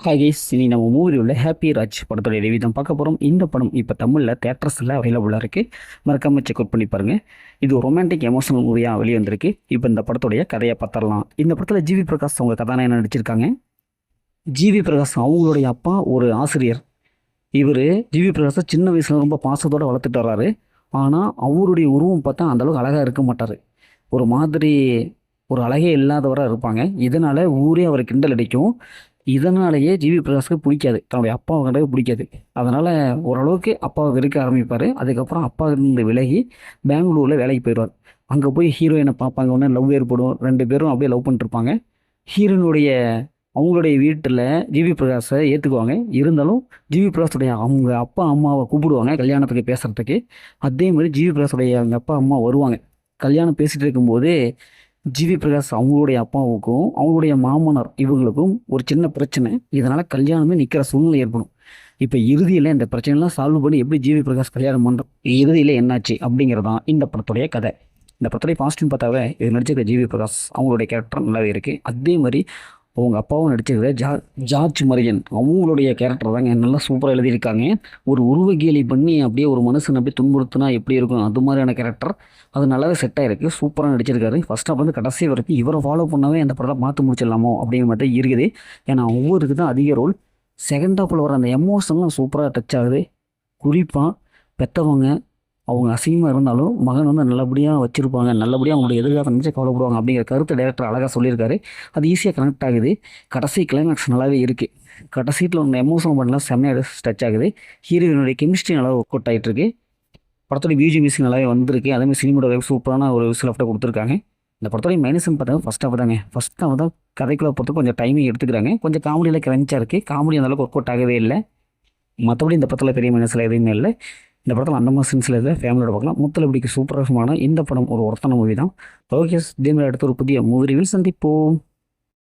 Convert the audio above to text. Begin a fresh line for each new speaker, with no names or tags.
Hi guys, இனி நம்ம மூவியில் உள்ள ஹாப்பி ராஜ் படத்துடைய ரிவ்யூ தான் பார்க்க போகிறோம். இந்த படம் இப்போ தமிழில் தேட்டர்ஸில் அவைலபிளாக இருக்குது. மறக்காமல் செக் அவுட் பண்ணி பாருங்கள். இது ஒரு ரொமான்டிக் எமோஷனல் மூவியாக வெளியே வந்திருக்கு. இப்போ இந்த படத்துடைய கதையை பார்த்துடலாம். இந்த படத்தில் ஜிவி பிரகாஷ் அவங்க கதாநாயகன் நடிச்சிருக்காங்க. ஜிவி பிரகாஷ் அவங்களுடைய அப்பா ஒரு ஆசிரியர். இவர் ஜிவி பிரகாஷை சின்ன வயசில் ரொம்ப பாசத்தோடு வளர்த்துட்டு வர்றாரு. ஆனால் அவருடைய உருவம் பார்த்தா அந்தளவுக்கு அழகாக இருக்க மாட்டார். ஒரு மாதிரி ஒரு அழகே இல்லாதவராக இருப்பாங்க. இதனால் ஊரே அவரை கிண்டல் அடிக்கும். இதனாலேயே ஜிவி பிரகாஷ்க்கு பிடிக்காது, தன்னுடைய அப்பாவை கண்டவே பிடிக்காது. அதனால் ஓரளவுக்கு அப்பாவை வெறுக்க ஆரம்பிப்பார். அதுக்கப்புறம் அப்பா இருந்து விலகி பெங்களூரில் வேலைக்கு போயிடுவார். அங்கே போய் ஹீரோயினை பார்ப்பாங்க. உடனே லவ் ஏற்படும். 2 பேரும் அப்படியே லவ் பண்ணிட்டுருப்பாங்க. ஹீரோயினுடைய அவங்களுடைய வீட்டில் ஜிவி பிரகாஷை ஏற்றுக்குவாங்க. இருந்தாலும் ஜிவி பிரகாஷுடைய அவங்க அப்பா அம்மாவை கூப்பிடுவாங்க கல்யாணத்துக்கு பேசுகிறதுக்கு. அதே மாதிரி ஜிவி பிரகாஷுடைய அவங்க அப்பா அம்மா வருவாங்க. கல்யாணம் பேசிகிட்டு இருக்கும்போது ஜிவி பிரகாஷ் அவங்களுடைய அப்பாவுக்கும் அவங்களுடைய மாமனார் இவங்களுக்கும் ஒரு சின்ன பிரச்சனை. இதனால் கல்யாணமே நிற்கிற சூழ்நிலை ஏற்படும். இப்போ இறுதியில் இந்த பிரச்சனைலாம் சால்வ் பண்ணி எப்படி ஜிவி பிரகாஷ் கல்யாணம் பண்ணுறோம், இறுதியில் என்னாச்சு அப்படிங்கிறதான் இந்த படத்துடைய கதை. இந்த படத்துடைய பாசிட்டிவ் பார்த்தாவே இது நடிச்சிருக்க ஜிவி பிரகாஷ் அவங்களுடைய கேரக்டர் நல்லாவே இருக்குது. அதே மாதிரி அவங்க அப்பாவும் நடிச்சிருக்கிற ஜார்ஜ் மரியன் அவங்களுடைய கேரக்டர் தாங்க நல்லா சூப்பராக எழுதியிருக்காங்க. ஒரு உருவகேலி பண்ணி அப்படியே ஒரு மனுஷன் அப்படியே துன்புறுத்தினா எப்படி இருக்கும், அது மாதிரியான கேரக்டர். அது நல்லாவே செட் ஆகிருக்கு. சூப்பராக நடிச்சிருக்காரு. ஃபஸ்ட் ஆஃப் கடைசி வரைக்கும் இவரை ஃபாலோ பண்ணவே அந்த படத்தை பார்த்து முடிச்சிடலாமோ அப்படிங்கிற மாதிரி இருக்குது. ஏன்னா ஒவ்வொருக்கு தான் அதிக ரோல். செகண்ட் ஹாஃபில் வர அந்த எமோஷன்லாம் சூப்பராக டச் ஆகுது. குறிப்பாக பெற்றவங்க அவங்க அசிங்கமாக இருந்தாலும் மகன் நல்லபடியாக வச்சுருப்பாங்க, நல்லபடியாக அவங்களுடைய எதிர்காலம் நினச்சி கவலைப்படுவாங்க அப்படிங்கிற கருத்து டைரக்டர் அழகாக சொல்லியிருக்காரு. அது ஈஸியாக கனெக்ட் ஆகுது. கடைசி கிளைமேக்ஸ் நல்லாவே இருக்குது. கடைசியில் ஒன்று எமோஷனல் பண்ணலாம் செம்மையாக டச் ஆகுது. ஹீரோயினுடைய கெமிஸ்ட்ரி நல்லா ஒர்க் அவுட் ஆகிட்டு இருக்கு. படத்தோட பிஜி மியூசிக் நல்லாவே வந்திருக்கு. அதேமாதிரி சினிமாவோட சூப்பரான ஒரு விசில் ஆஃப்டாக கொடுத்துருக்காங்க. இந்த படத்தோடைய மைனஸ்ன்னு பார்த்தா ஃபஸ்ட் ஆஃப் தாங்க. ஃபஸ்ட் ஆஃப் தான் கதைக்குள்ளே பொறுத்து கொஞ்சம் டைமிங் எடுத்துக்கிறாங்க. கொஞ்சம் காமெடியில் கிரஞ்சாக இருக்குது. காமெடி அந்தளவுக்கு ஒர்க் அவுட் ஆகவே இல்லை. மற்றபடி இந்த படத்தில் பெரிய மைனஸில் எதுவுமே இல்லை. இந்த படத்தில் அந்த மாதிரி சென்ஸில் இல்லை, ஃபேமிலியோட பார்க்கலாம். முத்தல் இப்படிக்கு சூப்பராக இந்த படம் ஒரு ஒருத்தன மூவி தான். ஓகே, இதே மாதிரி அடுத்த ஒரு புதிய மூவி ரிவ்யூ சந்திப்போம்.